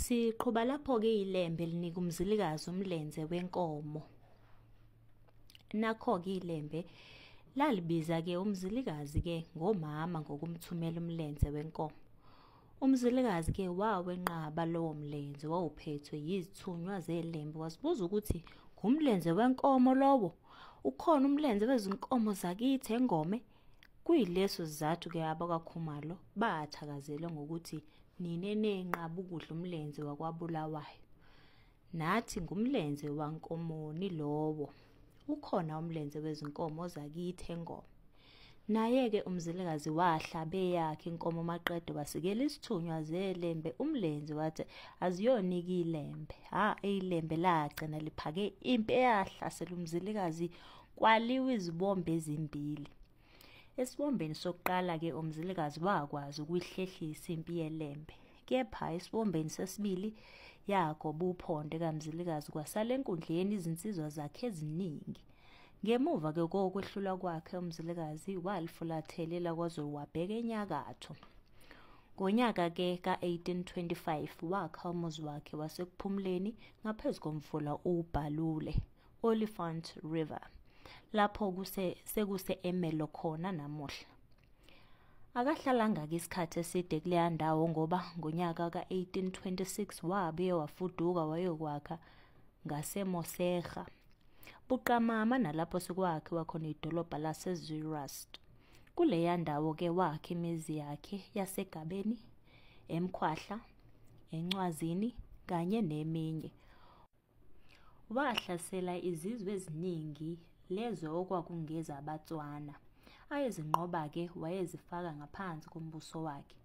Siqhuba lapho-ke ilembe linika umzilikazi umlenze wenkomo. Nakho-ke ilembe lalibiza-ke umzilikazi-ke ngomama ngokumthumela umlenze wenkomo. Umzilikazi-ke wawenqaba lowo mlenze wawuphethwe yizithunywa zelembe, wasibuza ukuthi ngumlenze wenkomo lowo, ukhona umlenze wezinkomo zakithi engome. Kuyileso sizathu-ke abakwaKhumalo bathakazela ngokuthi nine nenqaba ukudla umlenze wakwaBulawayo. Nathi ngumlenze wankomoni lowo, ukhona umlenze wezinkomo zakithi engome. Naye-ke umzilikazi wahlaba yakhe inkomo maqede wasikela isithunywa zelembe umlenze, wathi aziyonika ilembe. Ilembe lagcina liphake impi eyahlasela umzilikazi, kwaliwa izibombe ezimbili. Esibombeni sokuqala-ke umzilikazi wakwazi ukuyihlehlisa impi yelembe, kepha esibombeni sesibili yagoba uphondo kamzilikazi, kwasala enkundleni izinsizwa zakhe eziningi. Ngemuva-ke kokwehlulwa kwakhe umzilikazi walifulathelela kwaze wabheka enyakatho. Ngonyaka-ke ka-1825 wakha umuzi wakhe wasekuphumuleni ngaphezu komfula uBhalule, Oliphant River, lapho sekuse-Ermelo khona namuhla. Akahlalanga-ke isikhathi eside kuleya ndawo ngoba ngonyaka ka-1826 wabuye wafuduka wayokwakha ngaseMoseja, buqamama nalapho sekwakhiwa khona idolobha laseZoroaster. Kuleya ndawo-ke wakha imizi yakhe yaseGabeni, eMkhwahla, eNcwazini kanye neminye. Wahlasela izizwe eziningi lezo okwakungeza abaTswana, ayezinqoba-ke wayezifaka ngaphansi kombuso wakhe.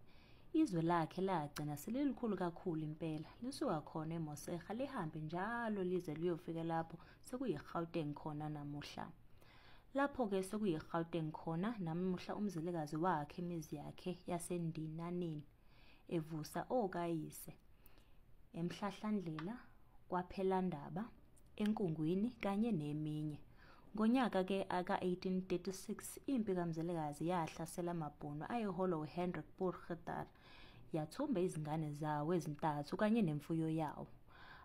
Izwe lakhe lagcina selilikhulu kakhulu impela, lisuka khona eMoseja lihambe njalo lize liyofika lapho sekuyi-Gauteng khona namuhla. Lapho-ke sekuyi-Gauteng khona namuhla umzilikazi wakhe imizi yakhe yaseNdinaneni, evusa okayise, eMhlahlandlela, kwaPhelandaba, eNkungwini kanye neminye. Ngonyaka-ke aka-1836 impi kamzilikazi yahlasela amabhunu ayeholwa uHendrik Purgieter, yathumba izingane zawo ezintathu kanye nemfuyo yawo.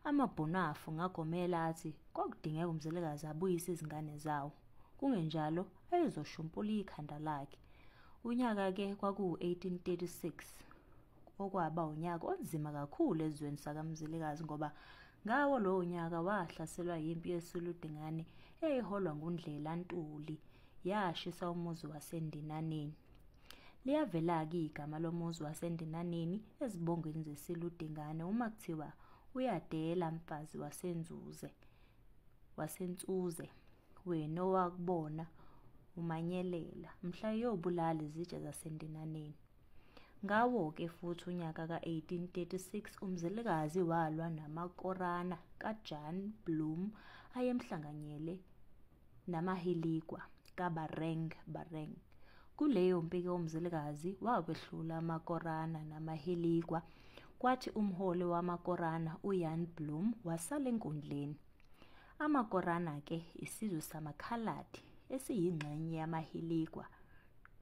Amabhunu afunga agomela athi kwakudingeka umzilikazi abuyise izingane zawo, kungenjalo ayezoshumpula ikhanda lakhe. Unyaka-ke kwakuwu-1836 okwaba unyaka onzima kakhulu ezweni sakamzilikazi ngoba ngawo lowo nyaka wahlaselwa yimpi yesiludingane eyayiholwa nguNdlela Ntuli, yashisa umuzi waseNdinaneni. Liyavela-ke igama lomuzi waseNdinaneni ezibongweni zesiludingane uma kuthiwa uyadela mfazi wasentsuze, wena owakubona umanyelela mhla yobulala izitsha zaseNdinaneni. Ngawo-ke futhi unyaka ka-1836 umzilikazi walwa namaKorana kaJan Bloem ayemhlanganyele namaHiligwa kaBareng. Kuleyo mpi-ke umzilikazi wawehlula amaKorana namaHiligwa, kwathi umholi wamaKorana uJan Bloem wasala enkundleni. AmaKorana-ke isizwe samaKhaladi esiyingxenye yamaHiligwa,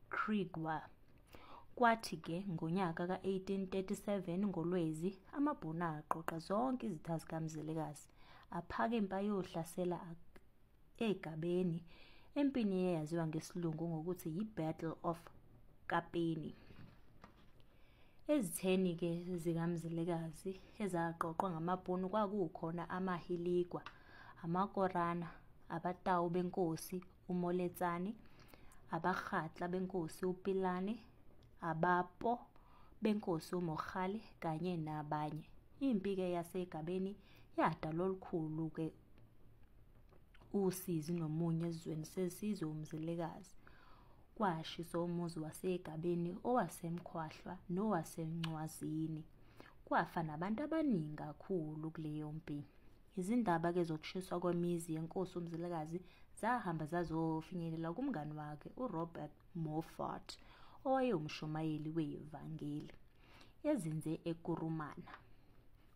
Kriegwa. Kwathi-ke ngonyaka ka-1837 ngoLwezi amabhunu aqoqa zonke izitha zikaMzilikazi aphaka impi ayohlasela eGabeni, empini eyaziwa ngesiLungu ngokuthi yi-Battle of Kapeni. Ezitheni-ke zikaMzilikazi ezaqoqwa ngamabhunu kwakukhona amaHiligwa, amaKorana, abaTau benkosi uMoletsane, abaGatla benkosi uPilane, abaPo benkosi uMogale kanye nabanye. Impi-ke yaseGabeni yadala olukhulu-ke usizi nomunye ezweni sesizwe umzilikazi. Kwashiswa umuzi waseGabeni, owaseMkhwahla nowaseNcwazini. Kwafa nabantu abaningi kakhulu kuleyo mpi. Izindaba-ke zokushiswa kwemizi yenkosi umzilikazi zahamba zazofinyelela kumngani wakhe uRobert Moffat, owayewumshumayeli wevangeli, ezinze eKurumana.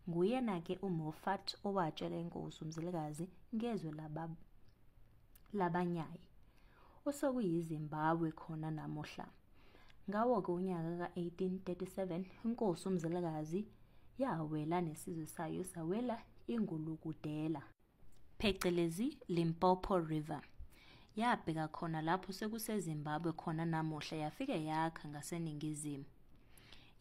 Nguyena-ke uMoffat owatshela inkosi umzilikazi ngezwe labanyayi, osekuyiZimbabwe khona namuhla. Ngawo-ke unyaka ka-1837 inkosi umzilikazi yawela nesizwe sayo sawela iNgulukudela, phecelezi Limpopo River. Yabheka khona lapho sekuseZimbabwe khona namuhla yafike yakha ngaseningizimu.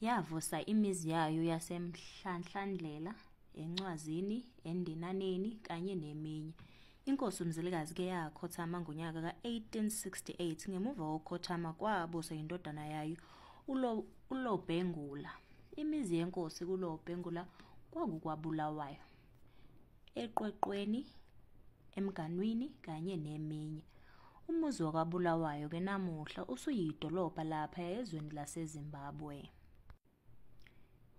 Yavusa imizi yayo yaseMhlanhlandlela, eNcwazini, eNdinaneni kanye neminye. Inkosi uMzilikazi ke yakhothama ngonyaka ka-1868 ngemuva kokukhothama kwabusa indodana yayo uLobhengula. Imizi yenkosi kuLobhengula kwakuKwaBulawayo, eQweqweni, eMganwini kanye neminye. Umuzi wakwaBulawayo ke namuhla usuyidolobha lapha ezweni laseZimbabwe.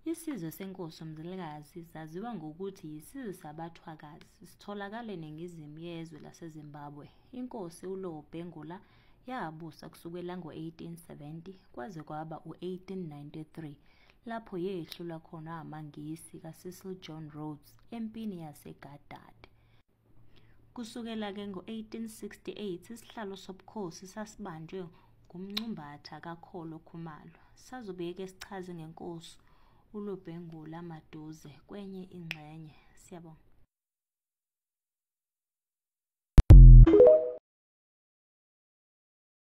Isizwe senkosi uMzilikazi zaziwa ngokuthi yisizwe sabathwakazi, sitholakala eningizimu yezwe laseZimbabwe. Inkosi uLobhengula yabusa kusukela ngo-1870 kwaze kwaba u-1893 lapho yehlulwa khona amaNgisi kaCecil John Rhodes empini yaseGadad. Kusukela-ke ngo-1868 isihlalo sobukhosi sasibanjwe nguMnumbatha kaKholo Khumalo. Sazobuye-ke sichaze ngenkosi uLobhengula Maduse kwenye ingxenye. Siyabonga.